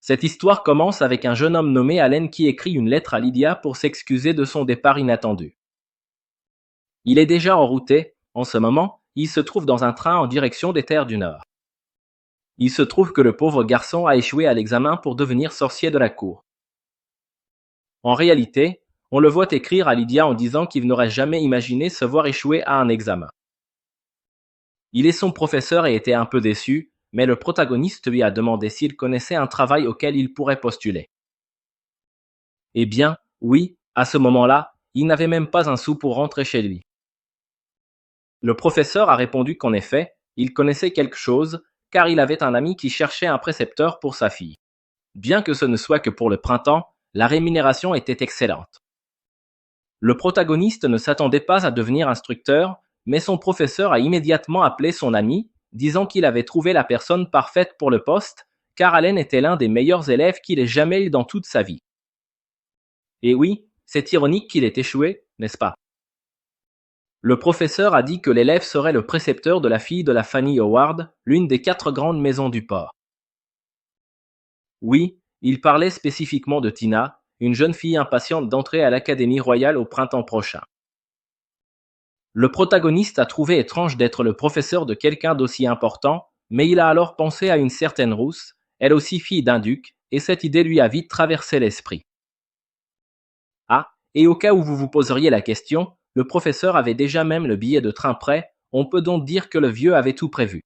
Cette histoire commence avec un jeune homme nommé Allen qui écrit une lettre à Lydia pour s'excuser de son départ inattendu. Il est déjà enrouté, en ce moment, il se trouve dans un train en direction des terres du Nord. Il se trouve que le pauvre garçon a échoué à l'examen pour devenir sorcier de la cour. En réalité, on le voit écrire à Lydia en disant qu'il n'aurait jamais imaginé se voir échouer à un examen. Il est son professeur et était un peu déçu, mais le protagoniste lui a demandé s'il connaissait un travail auquel il pourrait postuler. Eh bien, oui, à ce moment-là, il n'avait même pas un sou pour rentrer chez lui. Le professeur a répondu qu'en effet, il connaissait quelque chose, car il avait un ami qui cherchait un précepteur pour sa fille. Bien que ce ne soit que pour le printemps, la rémunération était excellente. Le protagoniste ne s'attendait pas à devenir instructeur, mais son professeur a immédiatement appelé son ami, disant qu'il avait trouvé la personne parfaite pour le poste, car Allen était l'un des meilleurs élèves qu'il ait jamais eu dans toute sa vie. Et oui, c'est ironique qu'il ait échoué, n'est-ce pas? Le professeur a dit que l'élève serait le précepteur de la fille de la famille Howard, l'une des 4 grandes maisons du port. Oui, il parlait spécifiquement de Tina, une jeune fille impatiente d'entrer à l'Académie royale au printemps prochain. Le protagoniste a trouvé étrange d'être le professeur de quelqu'un d'aussi important, mais il a alors pensé à une certaine Rousse, elle aussi fille d'un duc, et cette idée lui a vite traversé l'esprit. Ah, et au cas où vous vous poseriez la question, le professeur avait déjà même le billet de train prêt, on peut donc dire que le vieux avait tout prévu.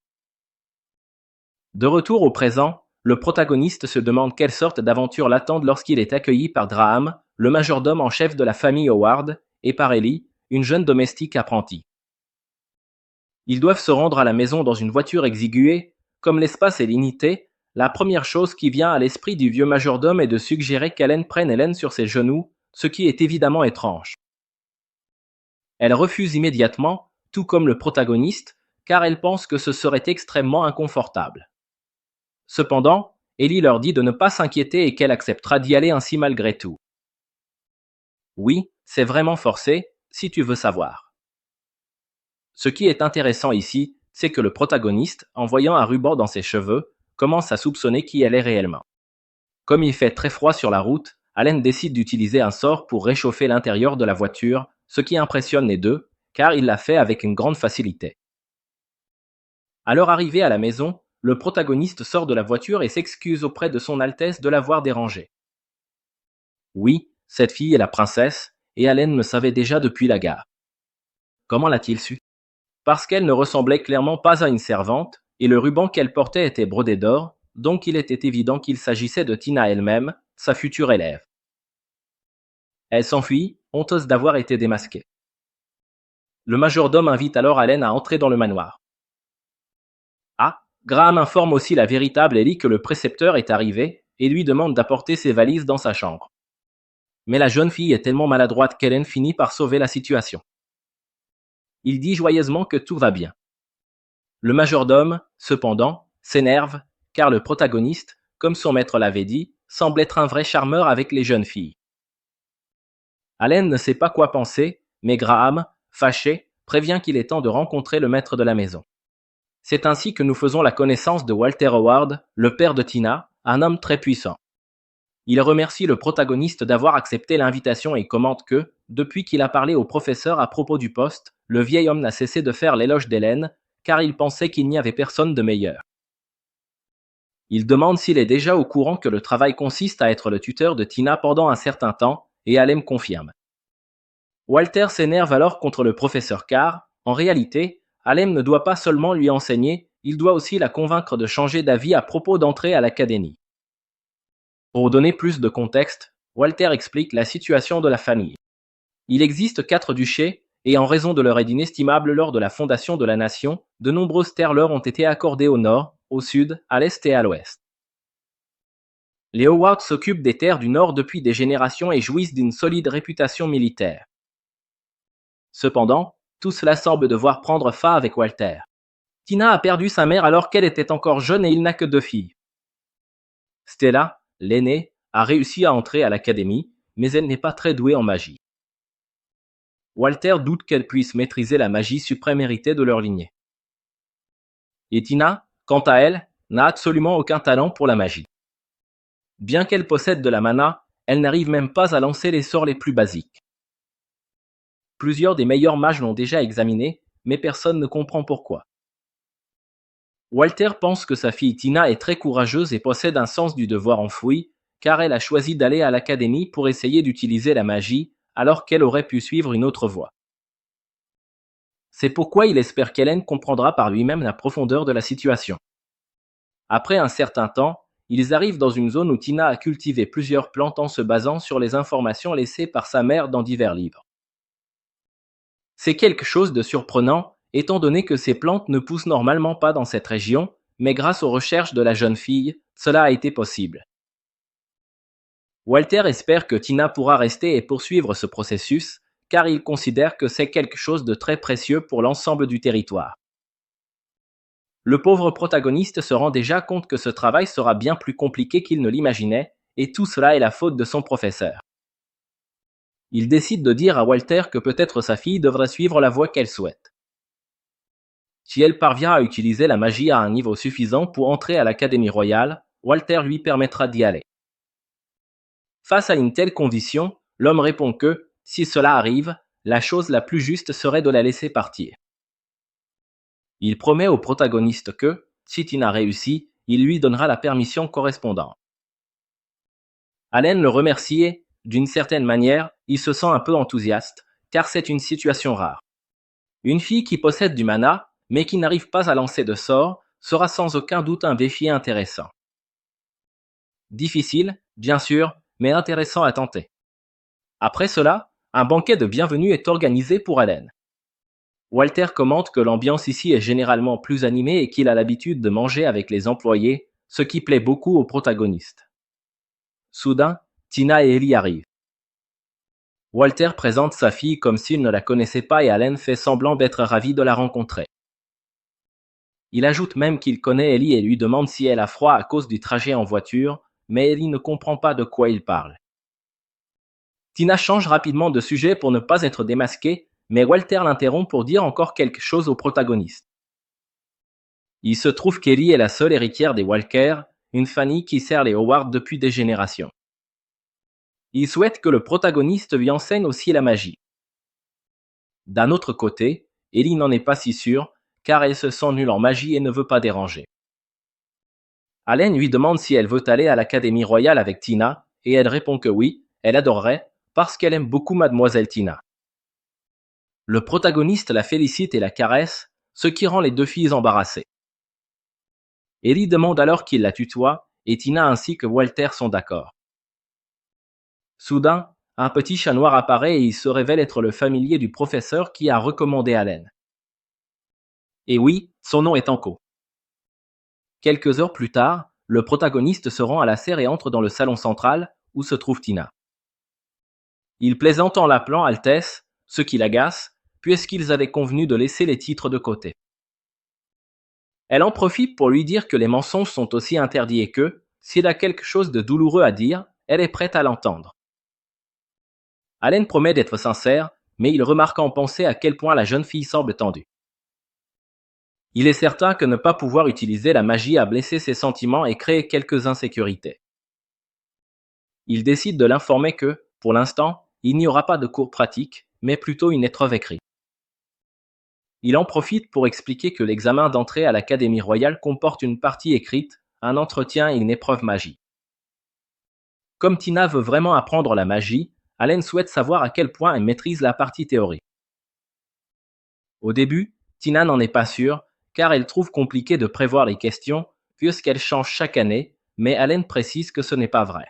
De retour au présent, le protagoniste se demande quelle sorte d'aventure l'attendent lorsqu'il est accueilli par Graham, le majordome en chef de la famille Howard, et par Ellie, une jeune domestique apprentie. Ils doivent se rendre à la maison dans une voiture exiguë. Comme l'espace est limité, la première chose qui vient à l'esprit du vieux majordome est de suggérer qu'Hélène prenne Hélène sur ses genoux, ce qui est évidemment étrange. Elle refuse immédiatement, tout comme le protagoniste, car elle pense que ce serait extrêmement inconfortable. Cependant, Ellie leur dit de ne pas s'inquiéter et qu'elle acceptera d'y aller ainsi malgré tout. Oui, c'est vraiment forcé, si tu veux savoir. Ce qui est intéressant ici, c'est que le protagoniste, en voyant un ruban dans ses cheveux, commence à soupçonner qui elle est réellement. Comme il fait très froid sur la route, Allen décide d'utiliser un sort pour réchauffer l'intérieur de la voiture, ce qui impressionne les deux, car il l'a fait avec une grande facilité. À leur arrivée à la maison, le protagoniste sort de la voiture et s'excuse auprès de son Altesse de l'avoir dérangé. Oui, cette fille est la princesse, et Allen le savait déjà depuis la gare. Comment l'a-t-il su? Parce qu'elle ne ressemblait clairement pas à une servante, et le ruban qu'elle portait était brodé d'or, donc il était évident qu'il s'agissait de Tina elle-même, sa future élève. Elle s'enfuit, honteuse d'avoir été démasquée. Le majordome invite alors Allen à entrer dans le manoir. Ah, Graham informe aussi la véritable Ellie que le précepteur est arrivé, et lui demande d'apporter ses valises dans sa chambre. Mais la jeune fille est tellement maladroite qu'Hélène finit par sauver la situation. Il dit joyeusement que tout va bien. Le majordome, cependant, s'énerve, car le protagoniste, comme son maître l'avait dit, semble être un vrai charmeur avec les jeunes filles. Allen ne sait pas quoi penser, mais Graham, fâché, prévient qu'il est temps de rencontrer le maître de la maison. C'est ainsi que nous faisons la connaissance de Walter Howard, le père de Tina, un homme très puissant. Il remercie le protagoniste d'avoir accepté l'invitation et commente que, depuis qu'il a parlé au professeur à propos du poste, le vieil homme n'a cessé de faire l'éloge d'Hélène, car il pensait qu'il n'y avait personne de meilleur. Il demande s'il est déjà au courant que le travail consiste à être le tuteur de Tina pendant un certain temps, et Allen confirme. Walter s'énerve alors contre le professeur car, en réalité, Allen ne doit pas seulement lui enseigner, il doit aussi la convaincre de changer d'avis à propos d'entrer à l'académie. Pour donner plus de contexte, Walter explique la situation de la famille. Il existe 4 duchés, et en raison de leur aide inestimable lors de la fondation de la nation, de nombreuses terres leur ont été accordées au nord, au sud, à l'est et à l'ouest. Les Howard s'occupent des terres du nord depuis des générations et jouissent d'une solide réputation militaire. Cependant, tout cela semble devoir prendre fin avec Walter. Tina a perdu sa mère alors qu'elle était encore jeune et il n'a que 2 filles. Stella, l'aînée, a réussi à entrer à l'académie, mais elle n'est pas très douée en magie. Walter doute qu'elle puisse maîtriser la magie suprême héritée de leur lignée. Et Tina, quant à elle, n'a absolument aucun talent pour la magie. Bien qu'elle possède de la mana, elle n'arrive même pas à lancer les sorts les plus basiques. Plusieurs des meilleurs mages l'ont déjà examiné, mais personne ne comprend pourquoi. Walter pense que sa fille Tina est très courageuse et possède un sens du devoir enfoui, car elle a choisi d'aller à l'académie pour essayer d'utiliser la magie, alors qu'elle aurait pu suivre une autre voie. C'est pourquoi il espère qu'Hélène comprendra par lui-même la profondeur de la situation. Après un certain temps, ils arrivent dans une zone où Tina a cultivé plusieurs plantes en se basant sur les informations laissées par sa mère dans divers livres. C'est quelque chose de surprenant, étant donné que ces plantes ne poussent normalement pas dans cette région, mais grâce aux recherches de la jeune fille, cela a été possible. Walter espère que Tina pourra rester et poursuivre ce processus, car il considère que c'est quelque chose de très précieux pour l'ensemble du territoire. Le pauvre protagoniste se rend déjà compte que ce travail sera bien plus compliqué qu'il ne l'imaginait, et tout cela est la faute de son professeur. Il décide de dire à Walter que peut-être sa fille devrait suivre la voie qu'elle souhaite. Si elle parvient à utiliser la magie à un niveau suffisant pour entrer à l'Académie royale, Walter lui permettra d'y aller. Face à une telle condition, l'homme répond que, si cela arrive, la chose la plus juste serait de la laisser partir. Il promet au protagoniste que, si Tina réussit, il lui donnera la permission correspondante. Allen le remercie et, d'une certaine manière, il se sent un peu enthousiaste, car c'est une situation rare. Une fille qui possède du mana, mais qui n'arrive pas à lancer de sorts, sera sans aucun doute un défi intéressant. Difficile, bien sûr, mais intéressant à tenter. Après cela, un banquet de bienvenue est organisé pour Allen. Walter commente que l'ambiance ici est généralement plus animée et qu'il a l'habitude de manger avec les employés, ce qui plaît beaucoup au protagoniste. Soudain, Tina et Ellie arrivent. Walter présente sa fille comme s'il ne la connaissait pas et Allen fait semblant d'être ravi de la rencontrer. Il ajoute même qu'il connaît Ellie et lui demande si elle a froid à cause du trajet en voiture, mais Ellie ne comprend pas de quoi il parle. Tina change rapidement de sujet pour ne pas être démasquée, mais Walter l'interrompt pour dire encore quelque chose au protagoniste. Il se trouve qu'Ellie est la seule héritière des Walker, une famille qui sert les Howard depuis des générations. Il souhaite que le protagoniste lui enseigne aussi la magie. D'un autre côté, Ellie n'en est pas si sûre, car elle se sent nulle en magie et ne veut pas déranger. Allen lui demande si elle veut aller à l'Académie royale avec Tina, et elle répond que oui, elle adorerait, parce qu'elle aime beaucoup Mademoiselle Tina. Le protagoniste la félicite et la caresse, ce qui rend les deux filles embarrassées. Ellie demande alors qu'il la tutoie, et Tina ainsi que Walter sont d'accord. Soudain, un petit chat noir apparaît et il se révèle être le familier du professeur qui a recommandé Allen. Et oui, son nom est Anko. Quelques heures plus tard, le protagoniste se rend à la serre et entre dans le salon central, où se trouve Tina. Il plaisante en l'appelant Altesse, ce qui l'agace, puisqu'ils avaient convenu de laisser les titres de côté. Elle en profite pour lui dire que les mensonges sont aussi interdits et que, s'il a quelque chose de douloureux à dire, elle est prête à l'entendre. Allen promet d'être sincère, mais il remarque en pensée à quel point la jeune fille semble tendue. Il est certain que ne pas pouvoir utiliser la magie a blessé ses sentiments et créé quelques insécurités. Il décide de l'informer que, pour l'instant, il n'y aura pas de cours pratique, mais plutôt une épreuve écrite. Il en profite pour expliquer que l'examen d'entrée à l'Académie royale comporte une partie écrite, un entretien et une épreuve magie. Comme Tina veut vraiment apprendre la magie, Allen souhaite savoir à quel point elle maîtrise la partie théorique. Au début, Tina n'en est pas sûre, car elle trouve compliqué de prévoir les questions, puisqu'elles changent chaque année, mais Allen précise que ce n'est pas vrai.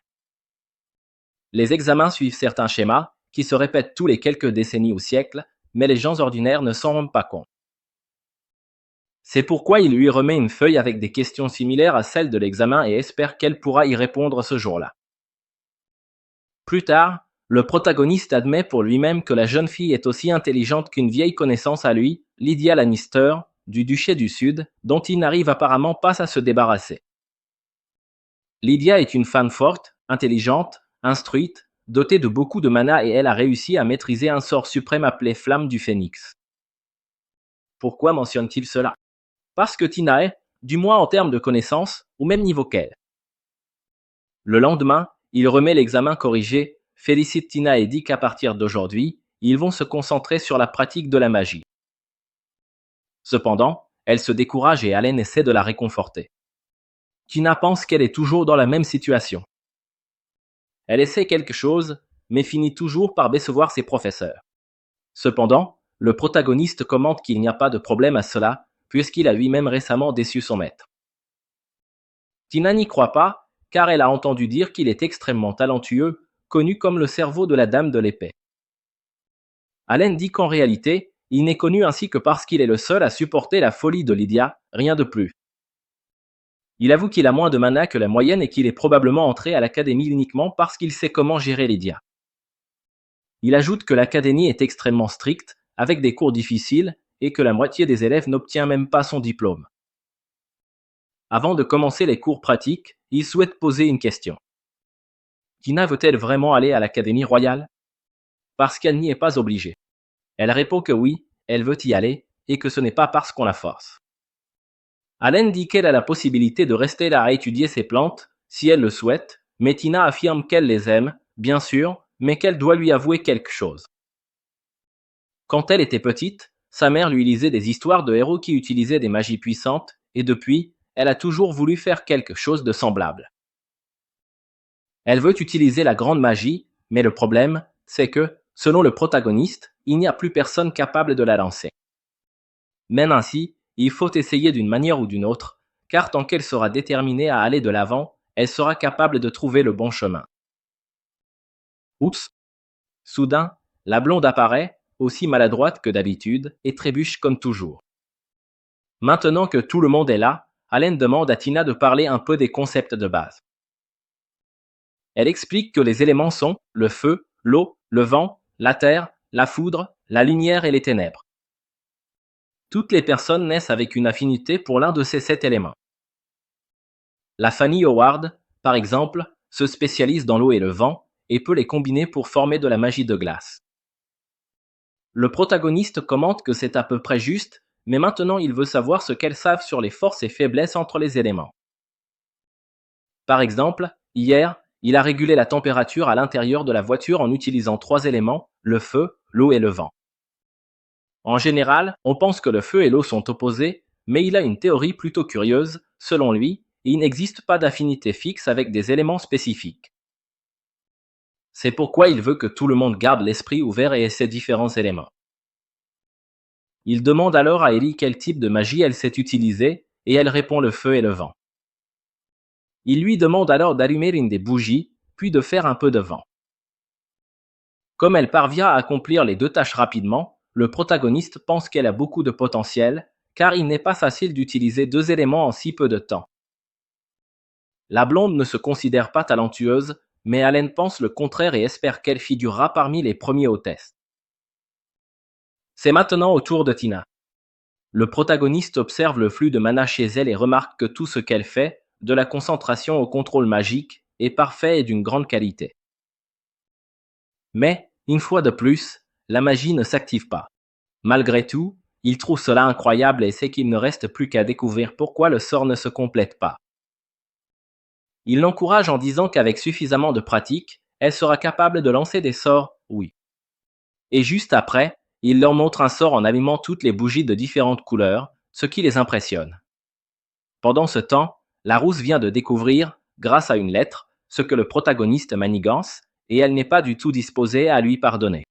Les examens suivent certains schémas, qui se répètent tous les quelques décennies ou siècles, mais les gens ordinaires ne s'en rendent pas compte. C'est pourquoi il lui remet une feuille avec des questions similaires à celles de l'examen et espère qu'elle pourra y répondre ce jour-là. Plus tard, le protagoniste admet pour lui-même que la jeune fille est aussi intelligente qu'une vieille connaissance à lui, Lydia Lannister, du duché du Sud, dont il n'arrive apparemment pas à se débarrasser. Lydia est une femme forte, intelligente, instruite, dotée de beaucoup de mana et elle a réussi à maîtriser un sort suprême appelé Flamme du Phénix. Pourquoi mentionne-t-il cela? Parce que Tina est, du moins en termes de connaissances, au même niveau qu'elle. Le lendemain, il remet l'examen corrigé, félicite Tina et dit qu'à partir d'aujourd'hui, ils vont se concentrer sur la pratique de la magie. Cependant, elle se décourage et Allen essaie de la réconforter. Tina pense qu'elle est toujours dans la même situation. Elle essaie quelque chose, mais finit toujours par décevoir ses professeurs. Cependant, le protagoniste commente qu'il n'y a pas de problème à cela, puisqu'il a lui-même récemment déçu son maître. Tina n'y croit pas, car elle a entendu dire qu'il est extrêmement talentueux, connu comme le cerveau de la Dame de l'Épée. Allen dit qu'en réalité, il n'est connu ainsi que parce qu'il est le seul à supporter la folie de Lydia, rien de plus. Il avoue qu'il a moins de mana que la moyenne et qu'il est probablement entré à l'académie uniquement parce qu'il sait comment gérer Lydia. Il ajoute que l'académie est extrêmement stricte, avec des cours difficiles, et que la moitié des élèves n'obtient même pas son diplôme. Avant de commencer les cours pratiques, il souhaite poser une question. Tina veut-elle vraiment aller à l'Académie royale? Parce qu'elle n'y est pas obligée. Elle répond que oui, elle veut y aller, et que ce n'est pas parce qu'on la force. Allen dit qu'elle a la possibilité de rester là à étudier ses plantes, si elle le souhaite, mais Tina affirme qu'elle les aime, bien sûr, mais qu'elle doit lui avouer quelque chose. Quand elle était petite, sa mère lui lisait des histoires de héros qui utilisaient des magies puissantes, et depuis, elle a toujours voulu faire quelque chose de semblable. Elle veut utiliser la grande magie, mais le problème, c'est que, selon le protagoniste, il n'y a plus personne capable de la lancer. Même ainsi, il faut essayer d'une manière ou d'une autre, car tant qu'elle sera déterminée à aller de l'avant, elle sera capable de trouver le bon chemin. Oups! Soudain, la blonde apparaît, aussi maladroite que d'habitude, et trébuche comme toujours. Maintenant que tout le monde est là, Allen demande à Tina de parler un peu des concepts de base. Elle explique que les éléments sont le feu, l'eau, le vent, la terre, la foudre, la lumière et les ténèbres. Toutes les personnes naissent avec une affinité pour l'un de ces 7 éléments. La famille Howard, par exemple, se spécialise dans l'eau et le vent et peut les combiner pour former de la magie de glace. Le protagoniste commente que c'est à peu près juste, mais maintenant il veut savoir ce qu'elles savent sur les forces et faiblesses entre les éléments. Par exemple, hier, il a régulé la température à l'intérieur de la voiture en utilisant 3 éléments, le feu, l'eau et le vent. En général, on pense que le feu et l'eau sont opposés, mais il a une théorie plutôt curieuse. Selon lui, il n'existe pas d'affinité fixe avec des éléments spécifiques. C'est pourquoi il veut que tout le monde garde l'esprit ouvert et essaie différents éléments. Il demande alors à Ellie quel type de magie elle sait utiliser, et elle répond le feu et le vent. Il lui demande alors d'allumer une des bougies, puis de faire un peu de vent. Comme elle parvient à accomplir les 2 tâches rapidement, le protagoniste pense qu'elle a beaucoup de potentiel, car il n'est pas facile d'utiliser 2 éléments en si peu de temps. La blonde ne se considère pas talentueuse, mais Allen pense le contraire et espère qu'elle figurera parmi les premiers au test. C'est maintenant au tour de Tina. Le protagoniste observe le flux de mana chez elle et remarque que tout ce qu'elle fait, de la concentration au contrôle magique, est parfait et d'une grande qualité. Mais, une fois de plus, la magie ne s'active pas. Malgré tout, il trouve cela incroyable et sait qu'il ne reste plus qu'à découvrir pourquoi le sort ne se complète pas. Il l'encourage en disant qu'avec suffisamment de pratique, elle sera capable de lancer des sorts, oui. Et juste après, il leur montre un sort en allumant toutes les bougies de différentes couleurs, ce qui les impressionne. Pendant ce temps, la rousse vient de découvrir, grâce à une lettre, ce que le protagoniste manigance, et elle n'est pas du tout disposée à lui pardonner.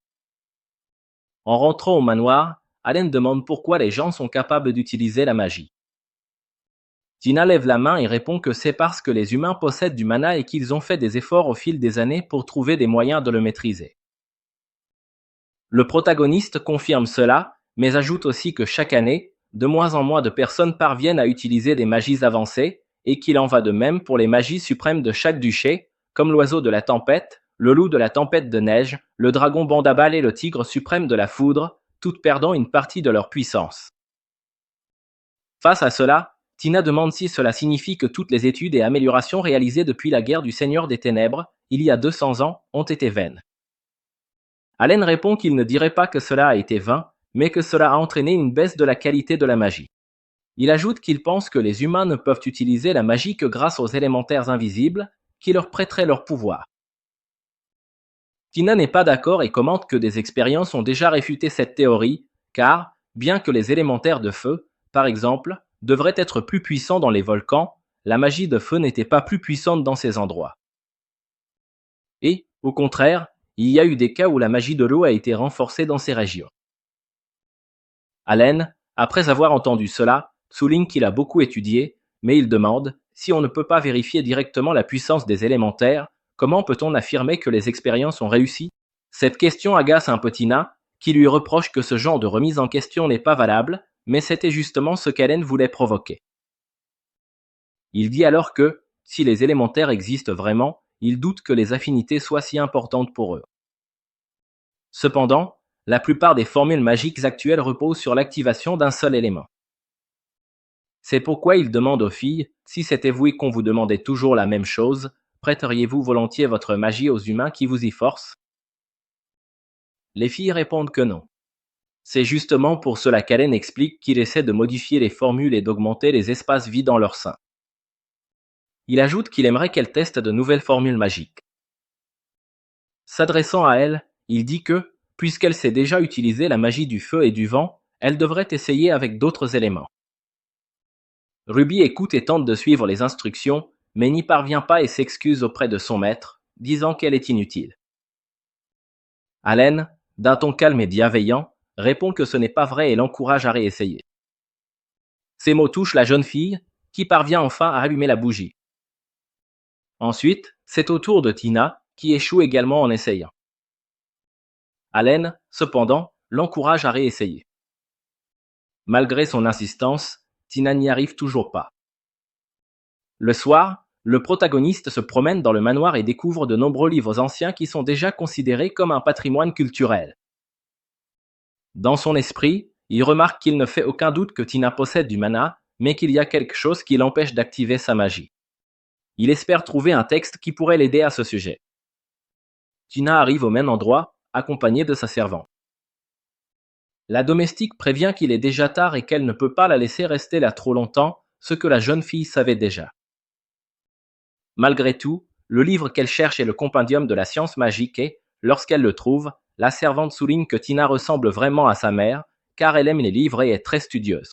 En rentrant au manoir, Allen demande pourquoi les gens sont capables d'utiliser la magie. Tina lève la main et répond que c'est parce que les humains possèdent du mana et qu'ils ont fait des efforts au fil des années pour trouver des moyens de le maîtriser. Le protagoniste confirme cela, mais ajoute aussi que chaque année, de moins en moins de personnes parviennent à utiliser des magies avancées, et qu'il en va de même pour les magies suprêmes de chaque duché, comme l'oiseau de la tempête, le loup de la tempête de neige, le dragon bandabal et le tigre suprême de la foudre, toutes perdant une partie de leur puissance. Face à cela, Tina demande si cela signifie que toutes les études et améliorations réalisées depuis la guerre du Seigneur des Ténèbres, il y a 200 ans, ont été vaines. Allen répond qu'il ne dirait pas que cela a été vain, mais que cela a entraîné une baisse de la qualité de la magie. Il ajoute qu'il pense que les humains ne peuvent utiliser la magie que grâce aux élémentaires invisibles, qui leur prêterait leur pouvoir. Tina n'est pas d'accord et commente que des expériences ont déjà réfuté cette théorie, car, bien que les élémentaires de feu, par exemple, devraient être plus puissants dans les volcans, la magie de feu n'était pas plus puissante dans ces endroits. Et, au contraire, il y a eu des cas où la magie de l'eau a été renforcée dans ces régions. Allen, après avoir entendu cela, souligne qu'il a beaucoup étudié, mais il demande, si on ne peut pas vérifier directement la puissance des élémentaires, comment peut-on affirmer que les expériences ont réussi? Cette question agace un peu Tina, qui lui reproche que ce genre de remise en question n'est pas valable, mais c'était justement ce qu'Allen voulait provoquer. Il dit alors que, si les élémentaires existent vraiment, il doute que les affinités soient si importantes pour eux. Cependant, la plupart des formules magiques actuelles reposent sur l'activation d'un seul élément. C'est pourquoi il demande aux filles, si c'était vous et qu'on vous demandait toujours la même chose, prêteriez-vous volontiers votre magie aux humains qui vous y forcent? Les filles répondent que non. C'est justement pour cela qu'Allen explique qu'il essaie de modifier les formules et d'augmenter les espaces vides en leur sein. Il ajoute qu'il aimerait qu'elle teste de nouvelles formules magiques. S'adressant à elle, il dit que, puisqu'elle sait déjà utiliser la magie du feu et du vent, elle devrait essayer avec d'autres éléments. Ruby écoute et tente de suivre les instructions, mais n'y parvient pas et s'excuse auprès de son maître, disant qu'elle est inutile. Allen, d'un ton calme et bienveillant, répond que ce n'est pas vrai et l'encourage à réessayer. Ces mots touchent la jeune fille, qui parvient enfin à allumer la bougie. Ensuite, c'est au tour de Tina, qui échoue également en essayant. Allen, cependant, l'encourage à réessayer. Malgré son insistance, Tina n'y arrive toujours pas. Le soir, le protagoniste se promène dans le manoir et découvre de nombreux livres anciens qui sont déjà considérés comme un patrimoine culturel. Dans son esprit, il remarque qu'il ne fait aucun doute que Tina possède du mana, mais qu'il y a quelque chose qui l'empêche d'activer sa magie. Il espère trouver un texte qui pourrait l'aider à ce sujet. Tina arrive au même endroit, accompagnée de sa servante. La domestique prévient qu'il est déjà tard et qu'elle ne peut pas la laisser rester là trop longtemps, ce que la jeune fille savait déjà. Malgré tout, le livre qu'elle cherche est le compendium de la science magique et, lorsqu'elle le trouve, la servante souligne que Tina ressemble vraiment à sa mère, car elle aime les livres et est très studieuse.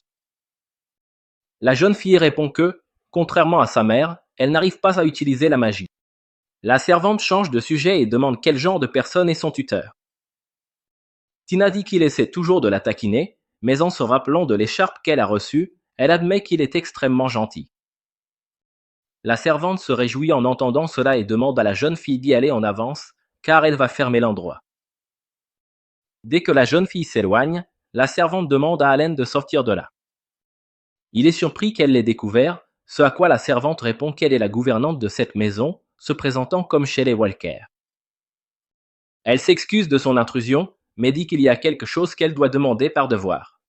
La jeune fille répond que, contrairement à sa mère, elle n'arrive pas à utiliser la magie. La servante change de sujet et demande quel genre de personne est son tuteur. Tina dit qu'il essaie toujours de la taquiner, mais en se rappelant de l'écharpe qu'elle a reçue, elle admet qu'il est extrêmement gentil. La servante se réjouit en entendant cela et demande à la jeune fille d'y aller en avance, car elle va fermer l'endroit. Dès que la jeune fille s'éloigne, la servante demande à Allen de sortir de là. Il est surpris qu'elle l'ait découvert, ce à quoi la servante répond qu'elle est la gouvernante de cette maison, se présentant comme Shelley Walker. Elle s'excuse de son intrusion, mais dit qu'il y a quelque chose qu'elle doit demander par devoir.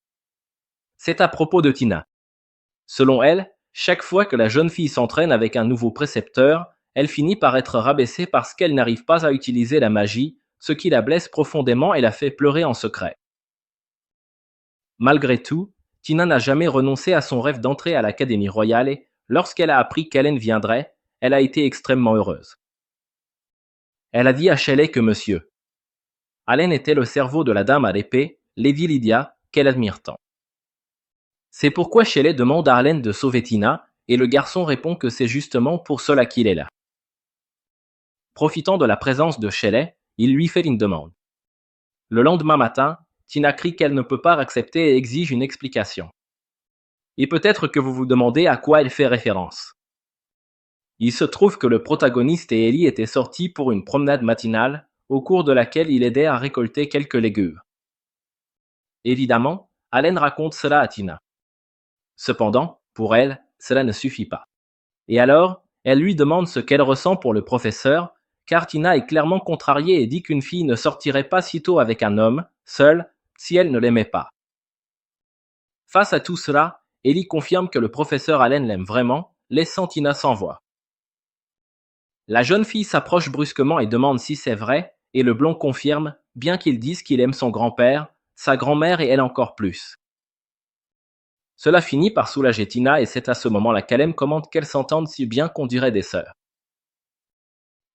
C'est à propos de Tina. Selon elle, chaque fois que la jeune fille s'entraîne avec un nouveau précepteur, elle finit par être rabaissée parce qu'elle n'arrive pas à utiliser la magie, ce qui la blesse profondément et la fait pleurer en secret. Malgré tout, Tina n'a jamais renoncé à son rêve d'entrer à l'Académie royale et, lorsqu'elle a appris qu'Allen viendrait, elle a été extrêmement heureuse. Elle a dit à Shelley que Monsieur Allen était le cerveau de la dame à l'épée, Lady Lydia, qu'elle admire tant. C'est pourquoi Shelley demande à Allen de sauver Tina, et le garçon répond que c'est justement pour cela qu'il est là. Profitant de la présence de Shelley, il lui fait une demande. Le lendemain matin, Tina crie qu'elle ne peut pas accepter et exige une explication. Et peut-être que vous vous demandez à quoi elle fait référence. Il se trouve que le protagoniste et Ellie étaient sortis pour une promenade matinale, au cours de laquelle il aidait à récolter quelques légumes. Évidemment, Allen raconte cela à Tina. Cependant, pour elle, cela ne suffit pas. Et alors, elle lui demande ce qu'elle ressent pour le professeur, car Tina est clairement contrariée et dit qu'une fille ne sortirait pas si tôt avec un homme, seul, si elle ne l'aimait pas. Face à tout cela, Ellie confirme que le professeur Allen l'aime vraiment, laissant Tina sans voix. La jeune fille s'approche brusquement et demande si c'est vrai, et le blond confirme, bien qu'il dise qu'il aime son grand-père, sa grand-mère et elle encore plus. Cela finit par soulager Tina et c'est à ce moment-là qu'Allen commente qu'elles s'entendent si bien qu'on dirait des sœurs.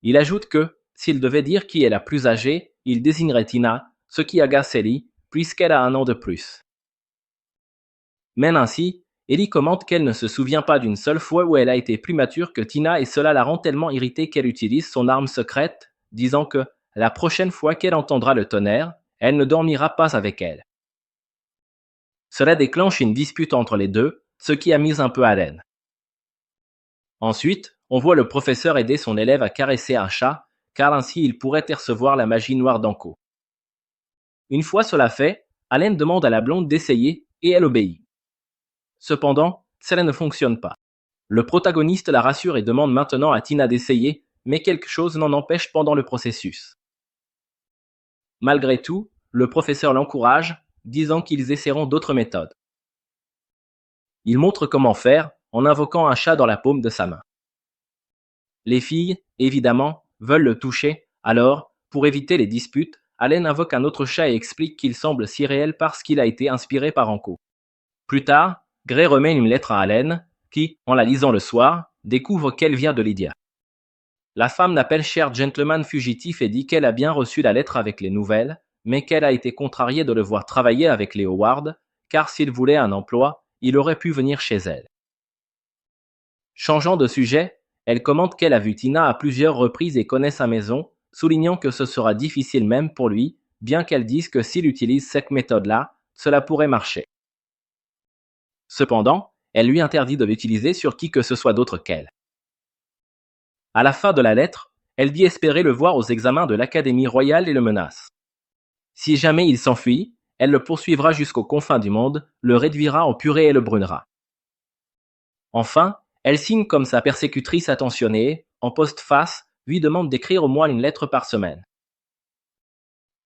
Il ajoute que, s'il devait dire qui est la plus âgée, il désignerait Tina, ce qui agace Ellie, puisqu'elle a 1 an de plus. Même ainsi, Ellie commente qu'elle ne se souvient pas d'une seule fois où elle a été plus mature que Tina et cela la rend tellement irritée qu'elle utilise son arme secrète, disant que, la prochaine fois qu'elle entendra le tonnerre, elle ne dormira pas avec elle. Cela déclenche une dispute entre les deux, ce qui amuse un peu Allen. Ensuite, on voit le professeur aider son élève à caresser un chat, car ainsi il pourrait percevoir la magie noire d'Anko. Une fois cela fait, Allen demande à la blonde d'essayer, et elle obéit. Cependant, cela ne fonctionne pas. Le protagoniste la rassure et demande maintenant à Tina d'essayer, mais quelque chose l'en empêche pendant le processus. Malgré tout, le professeur l'encourage, disant qu'ils essaieront d'autres méthodes. Il montre comment faire, en invoquant un chat dans la paume de sa main. Les filles, évidemment, veulent le toucher, alors, pour éviter les disputes, Allen invoque un autre chat et explique qu'il semble si réel parce qu'il a été inspiré par Anko. Plus tard, Gray remet une lettre à Allen, qui, en la lisant le soir, découvre qu'elle vient de Lydia. La femme l'appelle cher gentleman fugitif et dit qu'elle a bien reçu la lettre avec les nouvelles, mais qu'elle a été contrariée de le voir travailler avec les Howard, car s'il voulait un emploi, il aurait pu venir chez elle. Changeant de sujet, elle commente qu'elle a vu Tina à plusieurs reprises et connaît sa maison, soulignant que ce sera difficile même pour lui, bien qu'elle dise que s'il utilise cette méthode-là, cela pourrait marcher. Cependant, elle lui interdit de l'utiliser sur qui que ce soit d'autre qu'elle. À la fin de la lettre, elle dit espérer le voir aux examens de l'Académie royale et le menace. Si jamais il s'enfuit, elle le poursuivra jusqu'aux confins du monde, le réduira en purée et le brûlera. Enfin, elle signe comme sa persécutrice attentionnée, en postface, lui demande d'écrire au moins une lettre par semaine.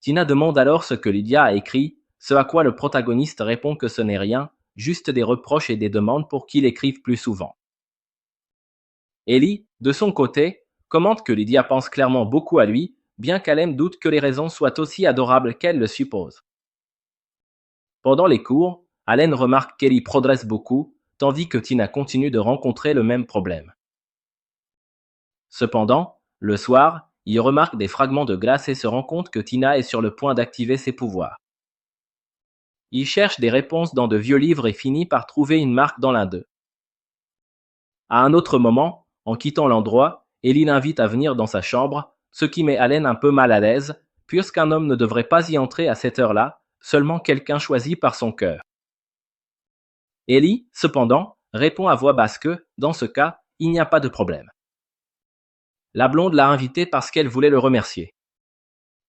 Tina demande alors ce que Lydia a écrit, ce à quoi le protagoniste répond que ce n'est rien, juste des reproches et des demandes pour qu'il écrive plus souvent. Ellie, de son côté, commente que Lydia pense clairement beaucoup à lui, bien qu'Allen doute que les raisons soient aussi adorables qu'elle le suppose. Pendant les cours, Allen remarque qu'Ellie progresse beaucoup, tandis que Tina continue de rencontrer le même problème. Cependant, le soir, il remarque des fragments de glace et se rend compte que Tina est sur le point d'activer ses pouvoirs. Il cherche des réponses dans de vieux livres et finit par trouver une marque dans l'un d'eux. À un autre moment, en quittant l'endroit, Ellie l'invite à venir dans sa chambre, ce qui met Allen un peu mal à l'aise, puisqu'un homme ne devrait pas y entrer à cette heure-là, seulement quelqu'un choisi par son cœur. Ellie, cependant, répond à voix basse que, dans ce cas, il n'y a pas de problème. La blonde l'a invité parce qu'elle voulait le remercier.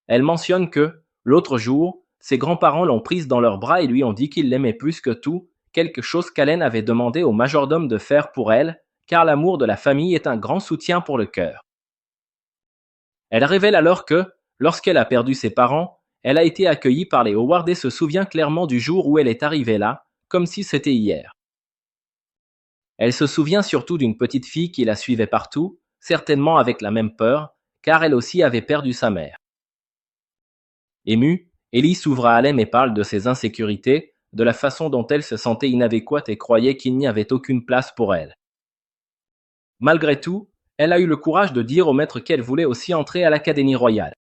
Elle mentionne que, l'autre jour, ses grands-parents l'ont prise dans leurs bras et lui ont dit qu'ils l'aimaient plus que tout, quelque chose qu'Allen avait demandé au majordome de faire pour elle, car l'amour de la famille est un grand soutien pour le cœur. Elle révèle alors que, lorsqu'elle a perdu ses parents, elle a été accueillie par les Howard et se souvient clairement du jour où elle est arrivée là, comme si c'était hier. Elle se souvient surtout d'une petite fille qui la suivait partout, certainement avec la même peur, car elle aussi avait perdu sa mère. Émue, Ellie s'ouvre à Allen et parle de ses insécurités, de la façon dont elle se sentait inadéquate et croyait qu'il n'y avait aucune place pour elle. Malgré tout, elle a eu le courage de dire au maître qu'elle voulait aussi entrer à l'Académie royale.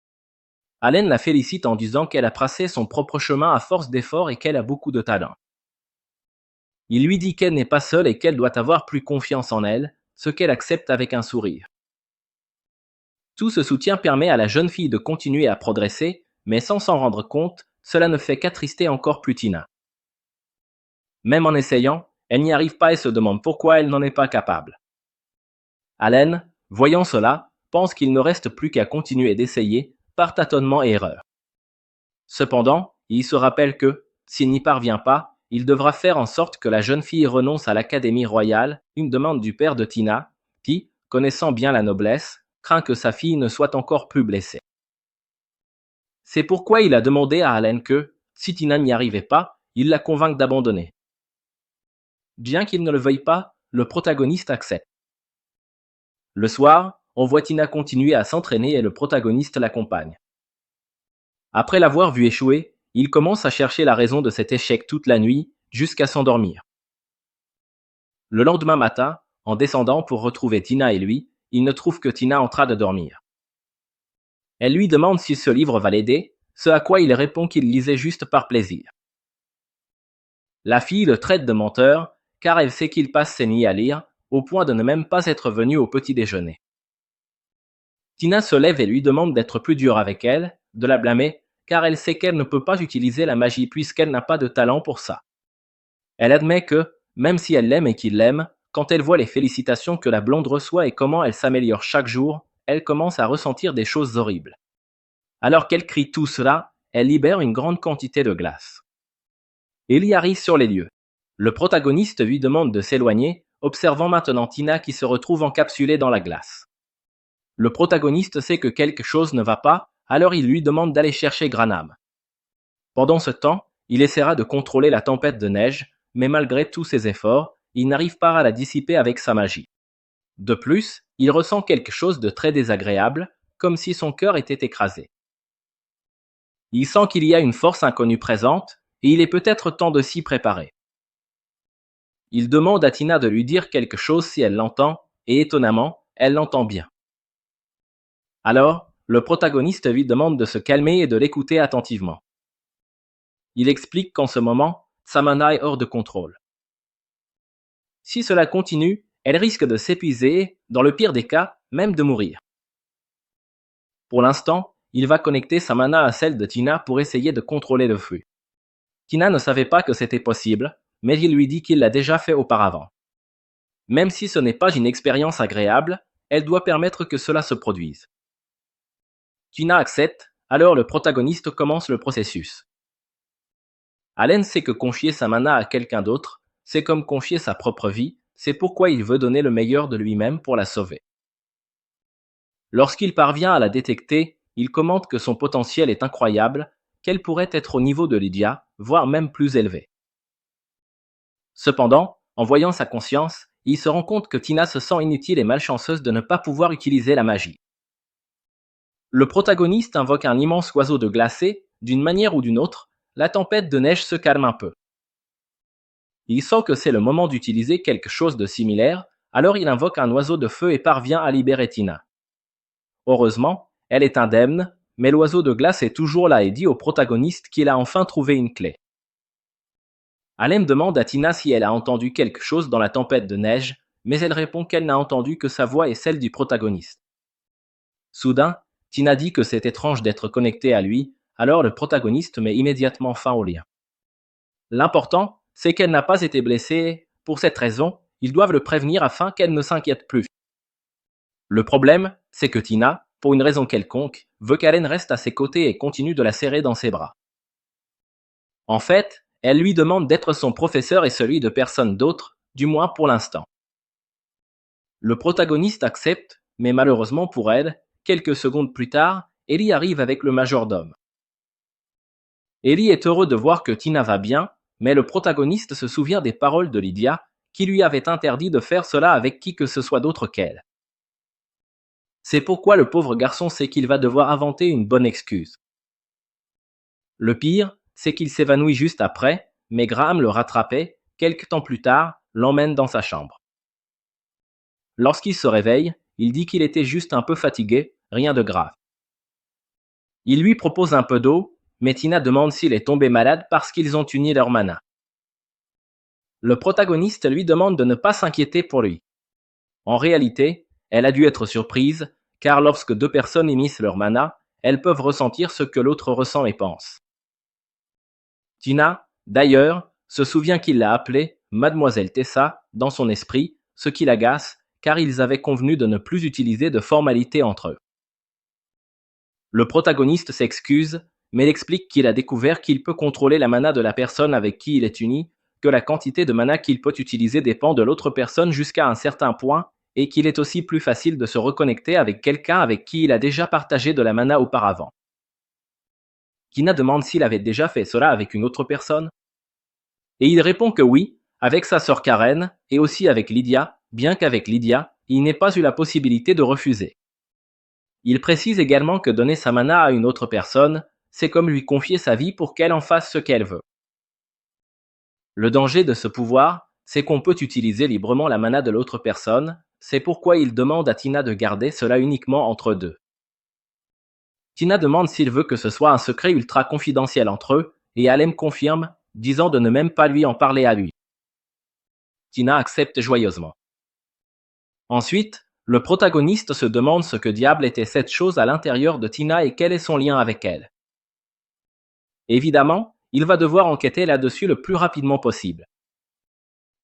Allen la félicite en disant qu'elle a tracé son propre chemin à force d'efforts et qu'elle a beaucoup de talent. Il lui dit qu'elle n'est pas seule et qu'elle doit avoir plus confiance en elle, ce qu'elle accepte avec un sourire. Tout ce soutien permet à la jeune fille de continuer à progresser, mais sans s'en rendre compte, cela ne fait qu'attrister encore plus Tina. Même en essayant, elle n'y arrive pas et se demande pourquoi elle n'en est pas capable. Allen, voyant cela, pense qu'il ne reste plus qu'à continuer d'essayer, par tâtonnement et erreur. Cependant, il se rappelle que, s'il n'y parvient pas, il devra faire en sorte que la jeune fille renonce à l'Académie royale, une demande du père de Tina, qui, connaissant bien la noblesse, craint que sa fille ne soit encore plus blessée. C'est pourquoi il a demandé à Allen que, si Tina n'y arrivait pas, il la convainque d'abandonner. Bien qu'il ne le veuille pas, le protagoniste accepte. Le soir, on voit Tina continuer à s'entraîner et le protagoniste l'accompagne. Après l'avoir vu échouer, il commence à chercher la raison de cet échec toute la nuit, jusqu'à s'endormir. Le lendemain matin, en descendant pour retrouver Tina et lui, il ne trouve que Tina en train de dormir. Elle lui demande si ce livre va l'aider, ce à quoi il répond qu'il lisait juste par plaisir. La fille le traite de menteur, car elle sait qu'il passe ses nuits à lire, au point de ne même pas être venu au petit déjeuner. Tina se lève et lui demande d'être plus dur avec elle, de la blâmer, car elle sait qu'elle ne peut pas utiliser la magie puisqu'elle n'a pas de talent pour ça. Elle admet que, même si elle l'aime et qu'il l'aime, quand elle voit les félicitations que la blonde reçoit et comment elle s'améliore chaque jour, elle commence à ressentir des choses horribles. Alors qu'elle crie tout cela, elle libère une grande quantité de glace. Ellie arrive sur les lieux. Le protagoniste lui demande de s'éloigner, observant maintenant Tina qui se retrouve encapsulée dans la glace. Le protagoniste sait que quelque chose ne va pas, alors il lui demande d'aller chercher Granam. Pendant ce temps, il essaiera de contrôler la tempête de neige, mais malgré tous ses efforts, il n'arrive pas à la dissiper avec sa magie. De plus, il ressent quelque chose de très désagréable, comme si son cœur était écrasé. Il sent qu'il y a une force inconnue présente, et il est peut-être temps de s'y préparer. Il demande à Tina de lui dire quelque chose si elle l'entend, et étonnamment, elle l'entend bien. Alors, le protagoniste lui demande de se calmer et de l'écouter attentivement. Il explique qu'en ce moment, sa mana est hors de contrôle. Si cela continue, elle risque de s'épuiser et, dans le pire des cas, même de mourir. Pour l'instant, il va connecter sa mana à celle de Tina pour essayer de contrôler le flux. Tina ne savait pas que c'était possible, mais il lui dit qu'il l'a déjà fait auparavant. Même si ce n'est pas une expérience agréable, elle doit permettre que cela se produise. Tina accepte, alors le protagoniste commence le processus. Allen sait que confier sa mana à quelqu'un d'autre, c'est comme confier sa propre vie, c'est pourquoi il veut donner le meilleur de lui-même pour la sauver. Lorsqu'il parvient à la détecter, il commente que son potentiel est incroyable, qu'elle pourrait être au niveau de Lydia, voire même plus élevée. Cependant, en voyant sa conscience, il se rend compte que Tina se sent inutile et malchanceuse de ne pas pouvoir utiliser la magie. Le protagoniste invoque un immense oiseau de glacé, d'une manière ou d'une autre, la tempête de neige se calme un peu. Il sent que c'est le moment d'utiliser quelque chose de similaire, alors il invoque un oiseau de feu et parvient à libérer Tina. Heureusement, elle est indemne, mais l'oiseau de glace est toujours là et dit au protagoniste qu'il a enfin trouvé une clé. Alem demande à Tina si elle a entendu quelque chose dans la tempête de neige, mais elle répond qu'elle n'a entendu que sa voix et celle du protagoniste. Soudain, Tina dit que c'est étrange d'être connectée à lui, alors le protagoniste met immédiatement fin au lien. L'important, c'est qu'elle n'a pas été blessée, pour cette raison, ils doivent le prévenir afin qu'elle ne s'inquiète plus. Le problème, c'est que Tina, pour une raison quelconque, veut qu'Allen reste à ses côtés et continue de la serrer dans ses bras. En fait, elle lui demande d'être son professeur et celui de personne d'autre, du moins pour l'instant. Le protagoniste accepte, mais malheureusement pour elle, quelques secondes plus tard, Ellie arrive avec le majordome. Ellie est heureux de voir que Tina va bien, mais le protagoniste se souvient des paroles de Lydia, qui lui avait interdit de faire cela avec qui que ce soit d'autre qu'elle. C'est pourquoi le pauvre garçon sait qu'il va devoir inventer une bonne excuse. Le pire, c'est qu'il s'évanouit juste après, mais Graham le rattrapait, quelque temps plus tard, l'emmène dans sa chambre. Lorsqu'il se réveille, il dit qu'il était juste un peu fatigué, rien de grave. Il lui propose un peu d'eau, mais Tina demande s'il est tombé malade parce qu'ils ont uni leur mana. Le protagoniste lui demande de ne pas s'inquiéter pour lui. En réalité, elle a dû être surprise, car lorsque deux personnes unissent leur mana, elles peuvent ressentir ce que l'autre ressent et pense. Tina, d'ailleurs, se souvient qu'il l'a appelée Mademoiselle Tessa dans son esprit, ce qui l'agace, car ils avaient convenu de ne plus utiliser de formalités entre eux. Le protagoniste s'excuse, mais il explique qu'il a découvert qu'il peut contrôler la mana de la personne avec qui il est uni, que la quantité de mana qu'il peut utiliser dépend de l'autre personne jusqu'à un certain point, et qu'il est aussi plus facile de se reconnecter avec quelqu'un avec qui il a déjà partagé de la mana auparavant. Tina demande s'il avait déjà fait cela avec une autre personne. Et il répond que oui, avec sa sœur Karen, et aussi avec Lydia, bien qu'avec Lydia, il n'ait pas eu la possibilité de refuser. Il précise également que donner sa mana à une autre personne, c'est comme lui confier sa vie pour qu'elle en fasse ce qu'elle veut. Le danger de ce pouvoir, c'est qu'on peut utiliser librement la mana de l'autre personne, c'est pourquoi il demande à Tina de garder cela uniquement entre deux. Tina demande s'il veut que ce soit un secret ultra confidentiel entre eux, et Alem confirme, disant de ne même pas lui en parler à lui. Tina accepte joyeusement. Ensuite, le protagoniste se demande ce que diable était cette chose à l'intérieur de Tina et quel est son lien avec elle. Évidemment, il va devoir enquêter là-dessus le plus rapidement possible.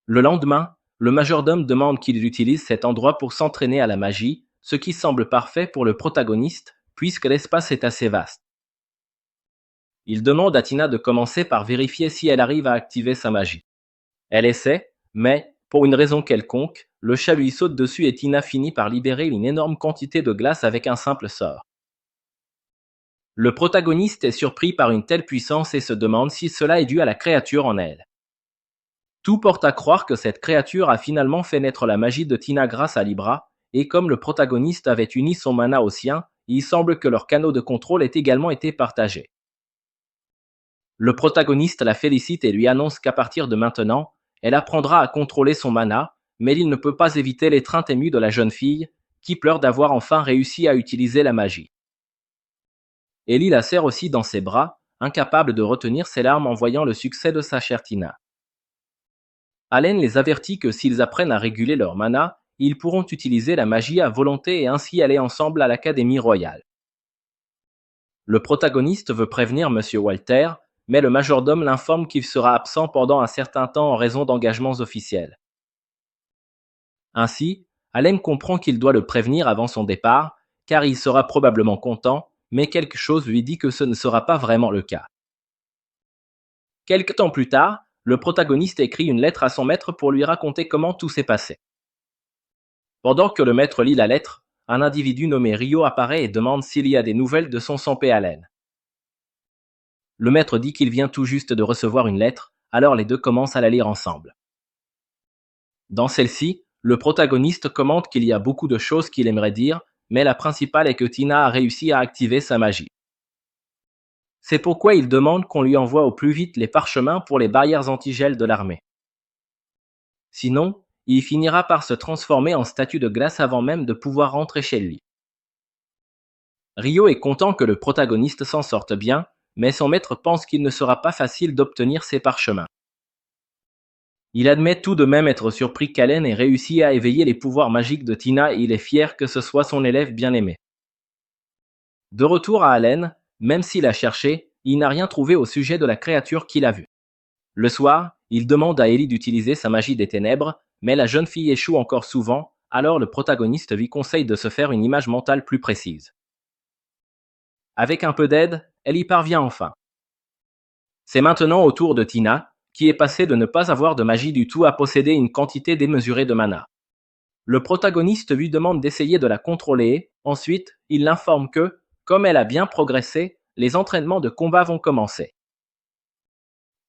Le lendemain, le majordome demande qu'il utilise cet endroit pour s'entraîner à la magie, ce qui semble parfait pour le protagoniste, puisque l'espace est assez vaste. Il demande à Tina de commencer par vérifier si elle arrive à activer sa magie. Elle essaie, mais, pour une raison quelconque, le chat lui saute dessus et Tina finit par libérer une énorme quantité de glace avec un simple sort. Le protagoniste est surpris par une telle puissance et se demande si cela est dû à la créature en elle. Tout porte à croire que cette créature a finalement fait naître la magie de Tina grâce à Libra, et comme le protagoniste avait uni son mana au sien, il semble que leur canot de contrôle ait également été partagé. Le protagoniste la félicite et lui annonce qu'à partir de maintenant, elle apprendra à contrôler son mana, mais il ne peut pas éviter l'étreinte émue de la jeune fille, qui pleure d'avoir enfin réussi à utiliser la magie. Ellie la serre aussi dans ses bras, incapable de retenir ses larmes en voyant le succès de sa chère Tina. Allen les avertit que s'ils apprennent à réguler leur mana, ils pourront utiliser la magie à volonté et ainsi aller ensemble à l'Académie royale. Le protagoniste veut prévenir Monsieur Walter, mais le majordome l'informe qu'il sera absent pendant un certain temps en raison d'engagements officiels. Ainsi, Allen comprend qu'il doit le prévenir avant son départ, car il sera probablement content, mais quelque chose lui dit que ce ne sera pas vraiment le cas. Quelque temps plus tard, le protagoniste écrit une lettre à son maître pour lui raconter comment tout s'est passé. Pendant que le maître lit la lettre, un individu nommé Rio apparaît et demande s'il y a des nouvelles de son sans-paix Allen. Le maître dit qu'il vient tout juste de recevoir une lettre, alors les deux commencent à la lire ensemble. Dans celle-ci, le protagoniste commente qu'il y a beaucoup de choses qu'il aimerait dire, mais la principale est que Tina a réussi à activer sa magie. C'est pourquoi il demande qu'on lui envoie au plus vite les parchemins pour les barrières antigel de l'armée. Sinon, il finira par se transformer en statue de glace avant même de pouvoir rentrer chez lui. Rio est content que le protagoniste s'en sorte bien, mais son maître pense qu'il ne sera pas facile d'obtenir ces parchemins. Il admet tout de même être surpris qu'Allen ait réussi à éveiller les pouvoirs magiques de Tina et il est fier que ce soit son élève bien-aimé. De retour à Allen, même s'il a cherché, il n'a rien trouvé au sujet de la créature qu'il a vue. Le soir, il demande à Ellie d'utiliser sa magie des ténèbres, mais la jeune fille échoue encore souvent, alors le protagoniste lui conseille de se faire une image mentale plus précise. Avec un peu d'aide, elle y parvient enfin. C'est maintenant au tour de Tina, qui est passée de ne pas avoir de magie du tout à posséder une quantité démesurée de mana. Le protagoniste lui demande d'essayer de la contrôler, ensuite, il l'informe que, comme elle a bien progressé, les entraînements de combat vont commencer.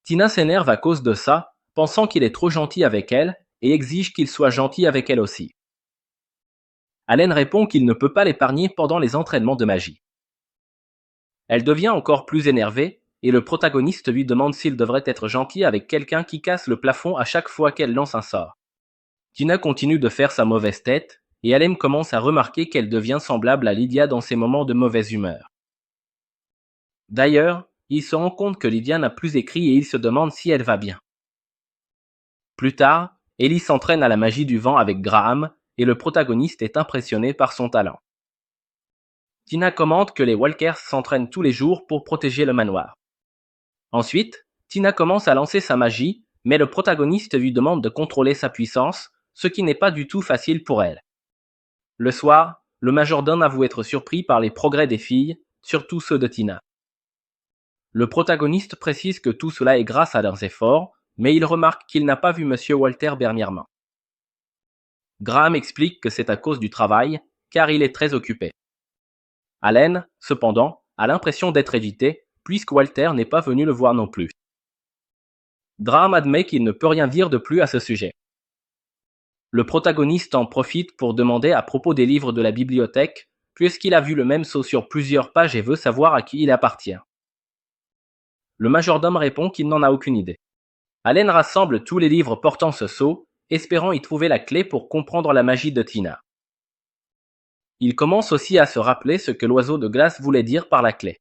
Tina s'énerve à cause de ça, pensant qu'il est trop gentil avec elle, et exige qu'il soit gentil avec elle aussi. Allen répond qu'il ne peut pas l'épargner pendant les entraînements de magie. Elle devient encore plus énervée, et le protagoniste lui demande s'il devrait être gentil avec quelqu'un qui casse le plafond à chaque fois qu'elle lance un sort. Tina continue de faire sa mauvaise tête, et Alem commence à remarquer qu'elle devient semblable à Lydia dans ses moments de mauvaise humeur. D'ailleurs, il se rend compte que Lydia n'a plus écrit et il se demande si elle va bien. Plus tard, Ellie s'entraîne à la magie du vent avec Graham, et le protagoniste est impressionné par son talent. Tina commente que les Walkers s'entraînent tous les jours pour protéger le manoir. Ensuite, Tina commence à lancer sa magie, mais le protagoniste lui demande de contrôler sa puissance, ce qui n'est pas du tout facile pour elle. Le soir, le majordome avoue être surpris par les progrès des filles, surtout ceux de Tina. Le protagoniste précise que tout cela est grâce à leurs efforts, mais il remarque qu'il n'a pas vu Monsieur Walter dernièrement. Graham explique que c'est à cause du travail, car il est très occupé. Allen, cependant, a l'impression d'être évité, puisque Walter n'est pas venu le voir non plus. Graham admet qu'il ne peut rien dire de plus à ce sujet. Le protagoniste en profite pour demander à propos des livres de la bibliothèque, puisqu'il a vu le même sceau sur plusieurs pages et veut savoir à qui il appartient. Le majordome répond qu'il n'en a aucune idée. Allen rassemble tous les livres portant ce sceau, espérant y trouver la clé pour comprendre la magie de Tina. Il commence aussi à se rappeler ce que l'oiseau de glace voulait dire par la clé.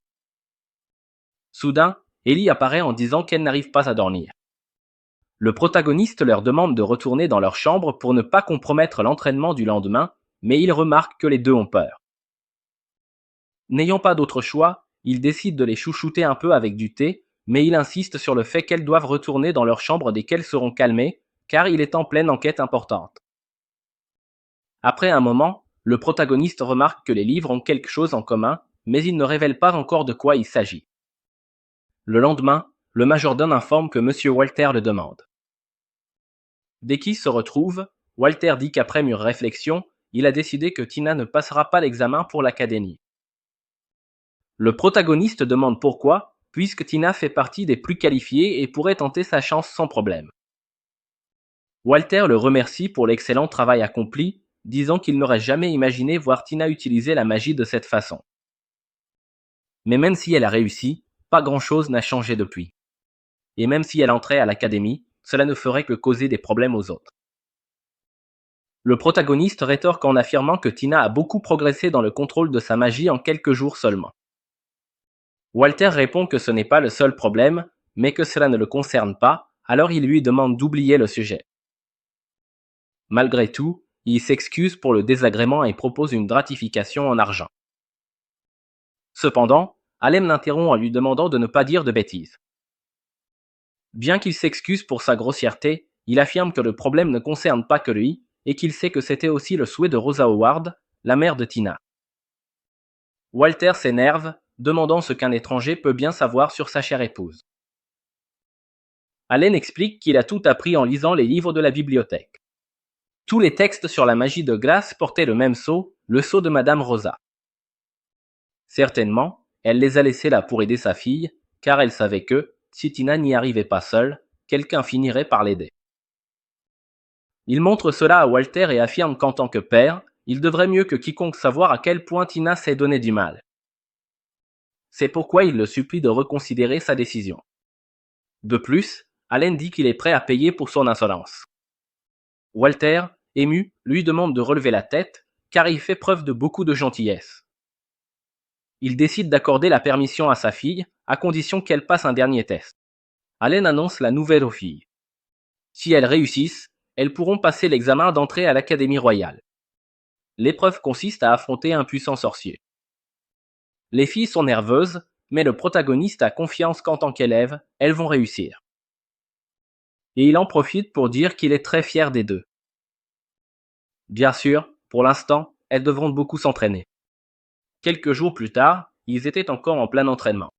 Soudain, Ellie apparaît en disant qu'elle n'arrive pas à dormir. Le protagoniste leur demande de retourner dans leur chambre pour ne pas compromettre l'entraînement du lendemain, mais il remarque que les deux ont peur. N'ayant pas d'autre choix, il décide de les chouchouter un peu avec du thé, mais il insiste sur le fait qu'elles doivent retourner dans leur chambre dès qu'elles seront calmées, car il est en pleine enquête importante. Après un moment, le protagoniste remarque que les livres ont quelque chose en commun, mais il ne révèle pas encore de quoi il s'agit. Le lendemain, le majordome informe que Monsieur Walter le demande. Dès qu'ils se retrouvent, Walter dit qu'après mûre réflexion, il a décidé que Tina ne passera pas l'examen pour l'académie. Le protagoniste demande pourquoi, puisque Tina fait partie des plus qualifiés et pourrait tenter sa chance sans problème. Walter le remercie pour l'excellent travail accompli, disant qu'il n'aurait jamais imaginé voir Tina utiliser la magie de cette façon. Mais même si elle a réussi, pas grand-chose n'a changé depuis. Et même si elle entrait à l'académie, cela ne ferait que causer des problèmes aux autres. Le protagoniste rétorque en affirmant que Tina a beaucoup progressé dans le contrôle de sa magie en quelques jours seulement. Walter répond que ce n'est pas le seul problème, mais que cela ne le concerne pas, alors il lui demande d'oublier le sujet. Malgré tout, il s'excuse pour le désagrément et propose une gratification en argent. Cependant, Allen l'interrompt en lui demandant de ne pas dire de bêtises. Bien qu'il s'excuse pour sa grossièreté, il affirme que le problème ne concerne pas que lui, et qu'il sait que c'était aussi le souhait de Rosa Howard, la mère de Tina. Walter s'énerve, demandant ce qu'un étranger peut bien savoir sur sa chère épouse. Allen explique qu'il a tout appris en lisant les livres de la bibliothèque. Tous les textes sur la magie de glace portaient le même sceau, le sceau de Madame Rosa. Certainement, elle les a laissés là pour aider sa fille, car elle savait que, si Tina n'y arrivait pas seule, quelqu'un finirait par l'aider. Il montre cela à Walter et affirme qu'en tant que père, il devrait mieux que quiconque savoir à quel point Tina s'est donné du mal. C'est pourquoi il le supplie de reconsidérer sa décision. De plus, Allen dit qu'il est prêt à payer pour son insolence. Walter, ému, lui demande de relever la tête, car il fait preuve de beaucoup de gentillesse. Il décide d'accorder la permission à sa fille, à condition qu'elle passe un dernier test. Allen annonce la nouvelle aux filles. Si elles réussissent, elles pourront passer l'examen d'entrée à l'Académie royale. L'épreuve consiste à affronter un puissant sorcier. Les filles sont nerveuses, mais le protagoniste a confiance qu'en tant qu'élève, elles vont réussir. Et il en profite pour dire qu'il est très fier des deux. Bien sûr, pour l'instant, elles devront beaucoup s'entraîner. Quelques jours plus tard, ils étaient encore en plein entraînement.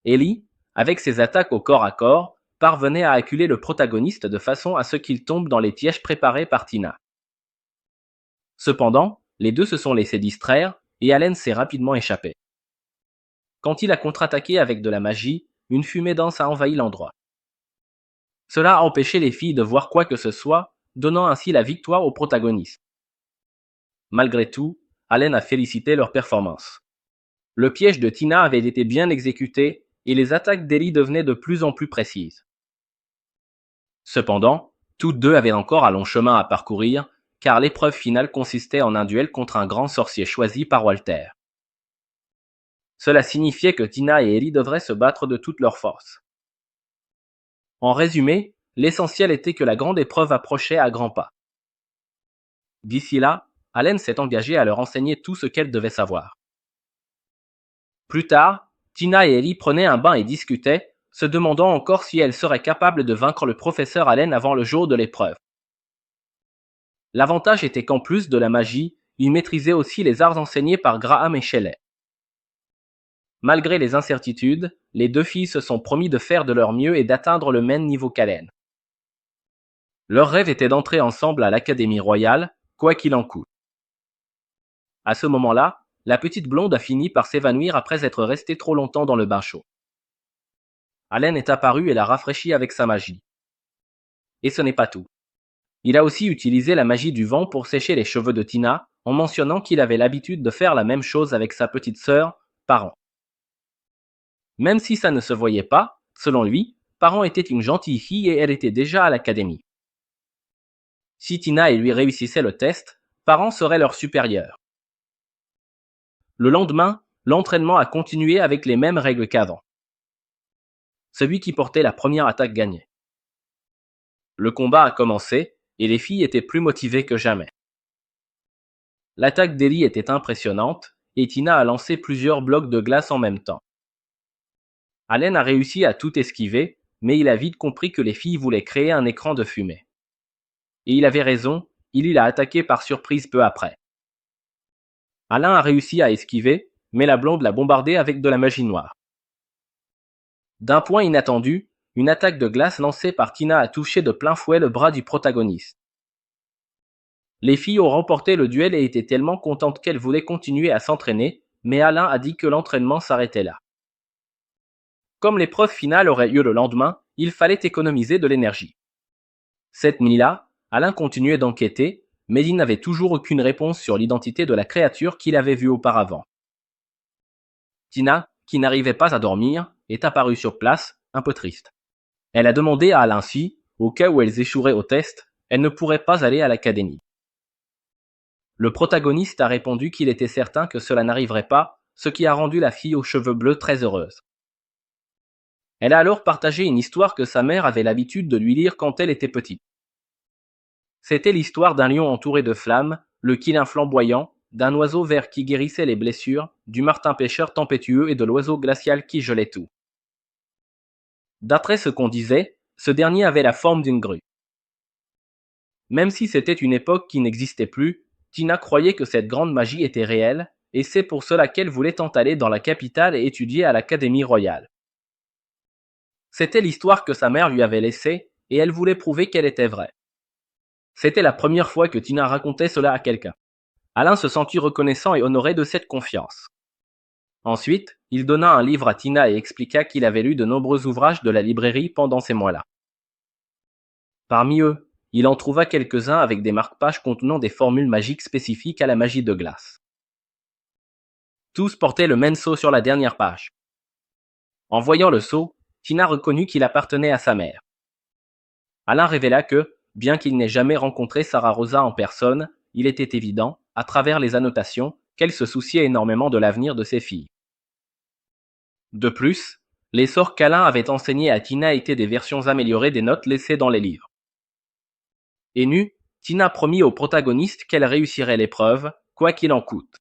Ellie, avec ses attaques au corps à corps, parvenait à acculer le protagoniste de façon à ce qu'il tombe dans les pièges préparés par Tina. Cependant, les deux se sont laissés distraire et Allen s'est rapidement échappé. Quand il a contre-attaqué avec de la magie, une fumée dense a envahi l'endroit. Cela a empêché les filles de voir quoi que ce soit, donnant ainsi la victoire au protagoniste. Malgré tout, Allen a félicité leur performance. Le piège de Tina avait été bien exécuté et les attaques d'Ellie devenaient de plus en plus précises. Cependant, toutes deux avaient encore un long chemin à parcourir, car l'épreuve finale consistait en un duel contre un grand sorcier choisi par Walter. Cela signifiait que Tina et Ellie devraient se battre de toutes leurs forces. En résumé, l'essentiel était que la grande épreuve approchait à grands pas. D'ici là, Allen s'est engagée à leur enseigner tout ce qu'elle devait savoir. Plus tard, Tina et Ellie prenaient un bain et discutaient, se demandant encore si elles seraient capables de vaincre le professeur Allen avant le jour de l'épreuve. L'avantage était qu'en plus de la magie, il maîtrisait aussi les arts enseignés par Graham et Shelley. Malgré les incertitudes, les deux filles se sont promis de faire de leur mieux et d'atteindre le même niveau qu'Allen. Leur rêve était d'entrer ensemble à l'Académie royale, quoi qu'il en coûte. À ce moment-là, la petite blonde a fini par s'évanouir après être restée trop longtemps dans le bain chaud. Allen est apparu et l'a rafraîchi avec sa magie. Et ce n'est pas tout. Il a aussi utilisé la magie du vent pour sécher les cheveux de Tina, en mentionnant qu'il avait l'habitude de faire la même chose avec sa petite sœur, Parent. Même si ça ne se voyait pas, selon lui, Parent était une gentille fille et elle était déjà à l'académie. Si Tina et lui réussissaient le test, Parent serait leur supérieur. Le lendemain, l'entraînement a continué avec les mêmes règles qu'avant. Celui qui portait la première attaque gagnait. Le combat a commencé, et les filles étaient plus motivées que jamais. L'attaque d'Ellie était impressionnante, et Tina a lancé plusieurs blocs de glace en même temps. Allen a réussi à tout esquiver, mais il a vite compris que les filles voulaient créer un écran de fumée. Et il avait raison, il l'a attaqué par surprise peu après. Alain a réussi à esquiver, mais la blonde l'a bombardé avec de la magie noire. D'un point inattendu, une attaque de glace lancée par Tina a touché de plein fouet le bras du protagoniste. Les filles ont remporté le duel et étaient tellement contentes qu'elles voulaient continuer à s'entraîner, mais Alain a dit que l'entraînement s'arrêtait là. Comme l'épreuve finale aurait lieu le lendemain, il fallait économiser de l'énergie. Cette nuit-là, Alain continuait d'enquêter, mais il n'avait toujours aucune réponse sur l'identité de la créature qu'il avait vue auparavant. Tina, qui n'arrivait pas à dormir, est apparue sur place, un peu triste. Elle a demandé à Alain si, au cas où elles échoueraient au test, elles ne pourraient pas aller à l'académie. Le protagoniste a répondu qu'il était certain que cela n'arriverait pas, ce qui a rendu la fille aux cheveux bleus très heureuse. Elle a alors partagé une histoire que sa mère avait l'habitude de lui lire quand elle était petite. C'était l'histoire d'un lion entouré de flammes, le quilin flamboyant, d'un oiseau vert qui guérissait les blessures, du martin pêcheur tempétueux et de l'oiseau glacial qui gelait tout. D'après ce qu'on disait, ce dernier avait la forme d'une grue. Même si c'était une époque qui n'existait plus, Tina croyait que cette grande magie était réelle, et c'est pour cela qu'elle voulait tant aller dans la capitale et étudier à l'Académie royale. C'était l'histoire que sa mère lui avait laissée, et elle voulait prouver qu'elle était vraie. C'était la première fois que Tina racontait cela à quelqu'un. Alain se sentit reconnaissant et honoré de cette confiance. Ensuite, il donna un livre à Tina et expliqua qu'il avait lu de nombreux ouvrages de la librairie pendant ces mois-là. Parmi eux, il en trouva quelques-uns avec des marque-pages contenant des formules magiques spécifiques à la magie de glace. Tous portaient le même sceau sur la dernière page. En voyant le sceau, Tina reconnut qu'il appartenait à sa mère. Alain révéla que, bien qu'il n'ait jamais rencontré Sarah Rosa en personne, il était évident, à travers les annotations, qu'elle se souciait énormément de l'avenir de ses filles. De plus, les sorts qu'Alain avait enseignés à Tina étaient des versions améliorées des notes laissées dans les livres. Émue, Tina promit au protagoniste qu'elle réussirait l'épreuve, quoi qu'il en coûte.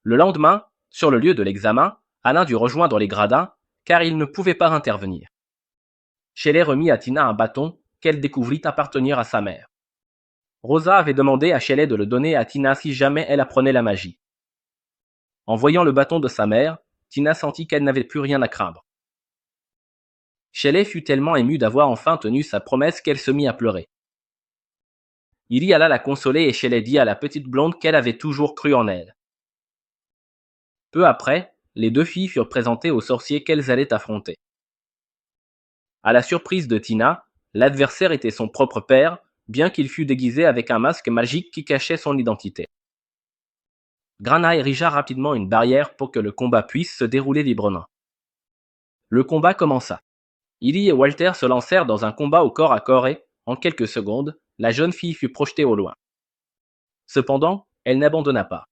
Le lendemain, sur le lieu de l'examen, Alain dut rejoindre les gradins, car il ne pouvait pas intervenir. Shelley remit à Tina un bâton qu'elle découvrit appartenir à sa mère. Rosa avait demandé à Shelley de le donner à Tina si jamais elle apprenait la magie. En voyant le bâton de sa mère, Tina sentit qu'elle n'avait plus rien à craindre. Shelley fut tellement émue d'avoir enfin tenu sa promesse qu'elle se mit à pleurer. Il y alla la consoler et Shelley dit à la petite blonde qu'elle avait toujours cru en elle. Peu après, les deux filles furent présentées au sorcier qu'elles allaient affronter. À la surprise de Tina, l'adversaire était son propre père, bien qu'il fût déguisé avec un masque magique qui cachait son identité. Grana érigea rapidement une barrière pour que le combat puisse se dérouler librement. Le combat commença. Illy et Walter se lancèrent dans un combat au corps à corps et, en quelques secondes, la jeune fille fut projetée au loin. Cependant, elle n'abandonna pas.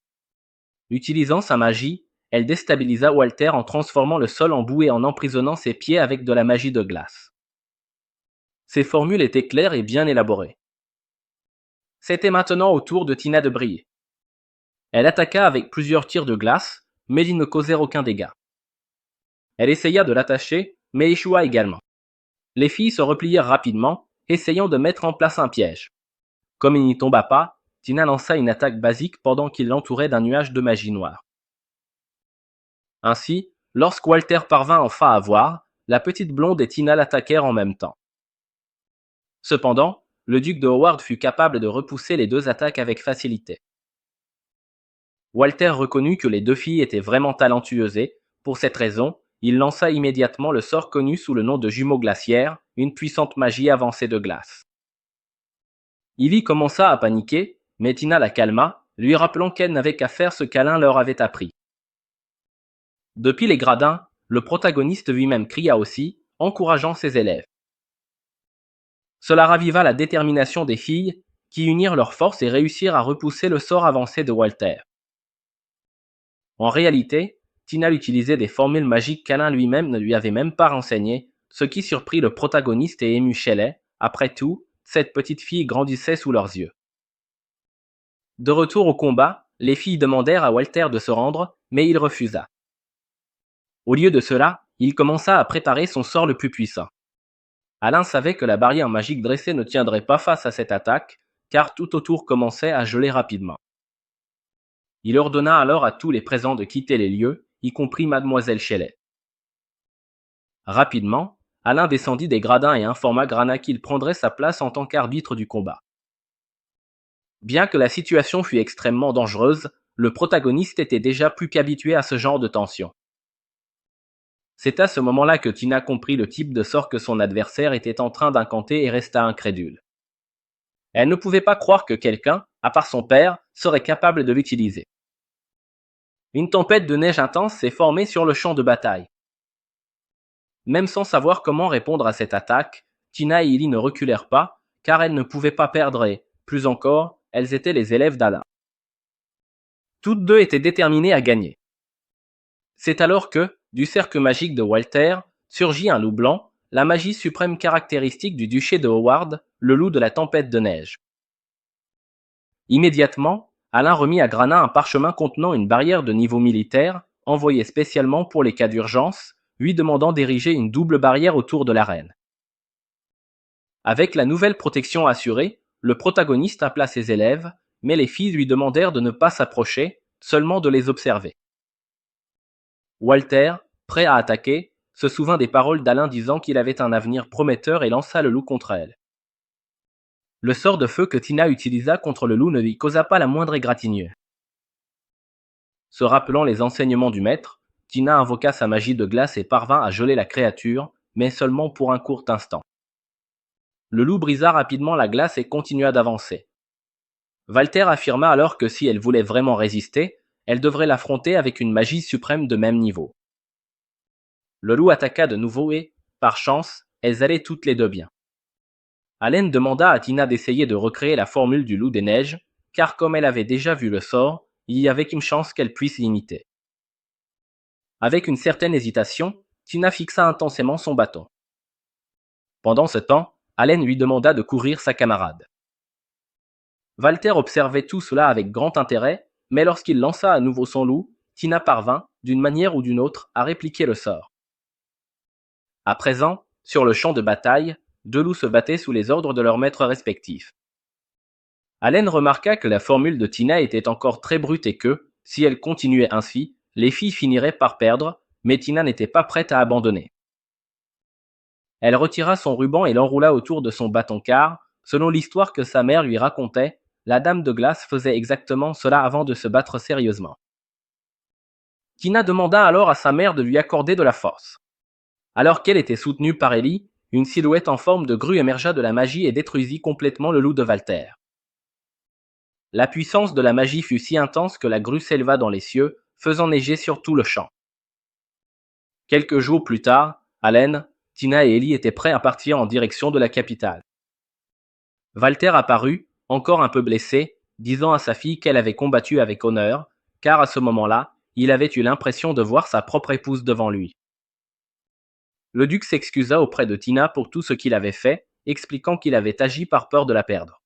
Utilisant sa magie, elle déstabilisa Walter en transformant le sol en boue et en emprisonnant ses pieds avec de la magie de glace. Ses formules étaient claires et bien élaborées. C'était maintenant au tour de Tina de briller. Elle attaqua avec plusieurs tirs de glace, mais ils ne causèrent aucun dégât. Elle essaya de l'attacher, mais échoua également. Les filles se replièrent rapidement, essayant de mettre en place un piège. Comme il n'y tomba pas, Tina lança une attaque basique pendant qu'il l'entourait d'un nuage de magie noire. Ainsi, lorsque Walter parvint enfin à voir, la petite blonde et Tina l'attaquèrent en même temps. Cependant, le duc de Howard fut capable de repousser les deux attaques avec facilité. Walter reconnut que les deux filles étaient vraiment talentueuses et, pour cette raison, il lança immédiatement le sort connu sous le nom de jumeaux glaciaires, une puissante magie avancée de glace. Ivy commença à paniquer, mais Tina la calma, lui rappelant qu'elle n'avait qu'à faire ce qu'Alain leur avait appris. Depuis les gradins, le protagoniste lui-même cria aussi, encourageant ses élèves. Cela raviva la détermination des filles, qui unirent leurs forces et réussirent à repousser le sort avancé de Walter. En réalité, Tina utilisait des formules magiques qu'Alain lui-même ne lui avait même pas renseignées, ce qui surprit le protagoniste et émut Shelley. Après tout, cette petite fille grandissait sous leurs yeux. De retour au combat, les filles demandèrent à Walter de se rendre, mais il refusa. Au lieu de cela, il commença à préparer son sort le plus puissant. Alain savait que la barrière magique dressée ne tiendrait pas face à cette attaque, car tout autour commençait à geler rapidement. Il ordonna alors à tous les présents de quitter les lieux, y compris mademoiselle Shelley. Rapidement, Alain descendit des gradins et informa Grana qu'il prendrait sa place en tant qu'arbitre du combat. Bien que la situation fût extrêmement dangereuse, le protagoniste était déjà plus qu'habitué à ce genre de tension. C'est à ce moment-là que Tina comprit le type de sort que son adversaire était en train d'incanter et resta incrédule. Elle ne pouvait pas croire que quelqu'un, à part son père, serait capable de l'utiliser. Une tempête de neige intense s'est formée sur le champ de bataille. Même sans savoir comment répondre à cette attaque, Tina et Ellie ne reculèrent pas, car elles ne pouvaient pas perdre et, plus encore, elles étaient les élèves d'Alain. Toutes deux étaient déterminées à gagner. C'est alors que, du cercle magique de Walter, surgit un loup blanc, la magie suprême caractéristique du duché de Howard, le loup de la tempête de neige. Immédiatement, Alain remit à Grana un parchemin contenant une barrière de niveau militaire, envoyée spécialement pour les cas d'urgence, lui demandant d'ériger une double barrière autour de l'arène. Avec la nouvelle protection assurée, le protagoniste appela ses élèves, mais les filles lui demandèrent de ne pas s'approcher, seulement de les observer. Walter, prêt à attaquer, se souvint des paroles d'Alain disant qu'il avait un avenir prometteur et lança le loup contre elle. Le sort de feu que Tina utilisa contre le loup ne lui causa pas la moindre égratignure. Se rappelant les enseignements du maître, Tina invoqua sa magie de glace et parvint à geler la créature, mais seulement pour un court instant. Le loup brisa rapidement la glace et continua d'avancer. Walter affirma alors que si elle voulait vraiment résister, elle devrait l'affronter avec une magie suprême de même niveau. Le loup attaqua de nouveau et, par chance, elles allaient toutes les deux bien. Allen demanda à Tina d'essayer de recréer la formule du loup des neiges, car comme elle avait déjà vu le sort, il y avait une chance qu'elle puisse l'imiter. Avec une certaine hésitation, Tina fixa intensément son bâton. Pendant ce temps, Allen lui demanda de courir sa camarade. Walter observait tout cela avec grand intérêt, mais lorsqu'il lança à nouveau son loup, Tina parvint, d'une manière ou d'une autre, à répliquer le sort. À présent, sur le champ de bataille, deux loups se battaient sous les ordres de leurs maîtres respectifs. Allen remarqua que la formule de Tina était encore très brute et que, si elle continuait ainsi, les filles finiraient par perdre, mais Tina n'était pas prête à abandonner. Elle retira son ruban et l'enroula autour de son bâton car, selon l'histoire que sa mère lui racontait, la dame de glace faisait exactement cela avant de se battre sérieusement. Tina demanda alors à sa mère de lui accorder de la force. Alors qu'elle était soutenue par Ellie, une silhouette en forme de grue émergea de la magie et détruisit complètement le loup de Walter. La puissance de la magie fut si intense que la grue s'éleva dans les cieux, faisant neiger sur tout le champ. Quelques jours plus tard, Allen, Tina et Ellie étaient prêts à partir en direction de la capitale. Walter apparut, encore un peu blessé, disant à sa fille qu'elle avait combattu avec honneur, car à ce moment-là, il avait eu l'impression de voir sa propre épouse devant lui. Le duc s'excusa auprès de Tina pour tout ce qu'il avait fait, expliquant qu'il avait agi par peur de la perdre.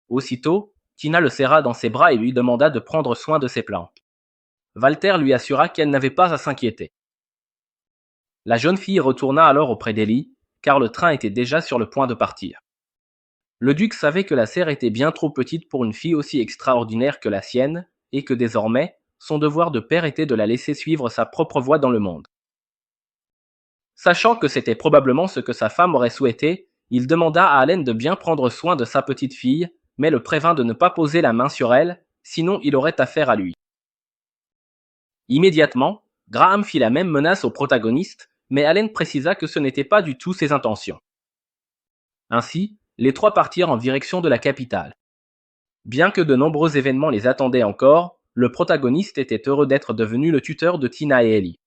Aussitôt, Tina le serra dans ses bras et lui demanda de prendre soin de ses plantes. Walter lui assura qu'elle n'avait pas à s'inquiéter. La jeune fille retourna alors auprès d'Ellie, car le train était déjà sur le point de partir. Le duc savait que la serre était bien trop petite pour une fille aussi extraordinaire que la sienne, et que désormais, son devoir de père était de la laisser suivre sa propre voie dans le monde. Sachant que c'était probablement ce que sa femme aurait souhaité, il demanda à Allen de bien prendre soin de sa petite fille, mais le prévint de ne pas poser la main sur elle, sinon il aurait affaire à lui. Immédiatement, Graham fit la même menace au protagoniste, mais Allen précisa que ce n'était pas du tout ses intentions. Ainsi, les trois partirent en direction de la capitale. Bien que de nombreux événements les attendaient encore, le protagoniste était heureux d'être devenu le tuteur de Tina et Ellie.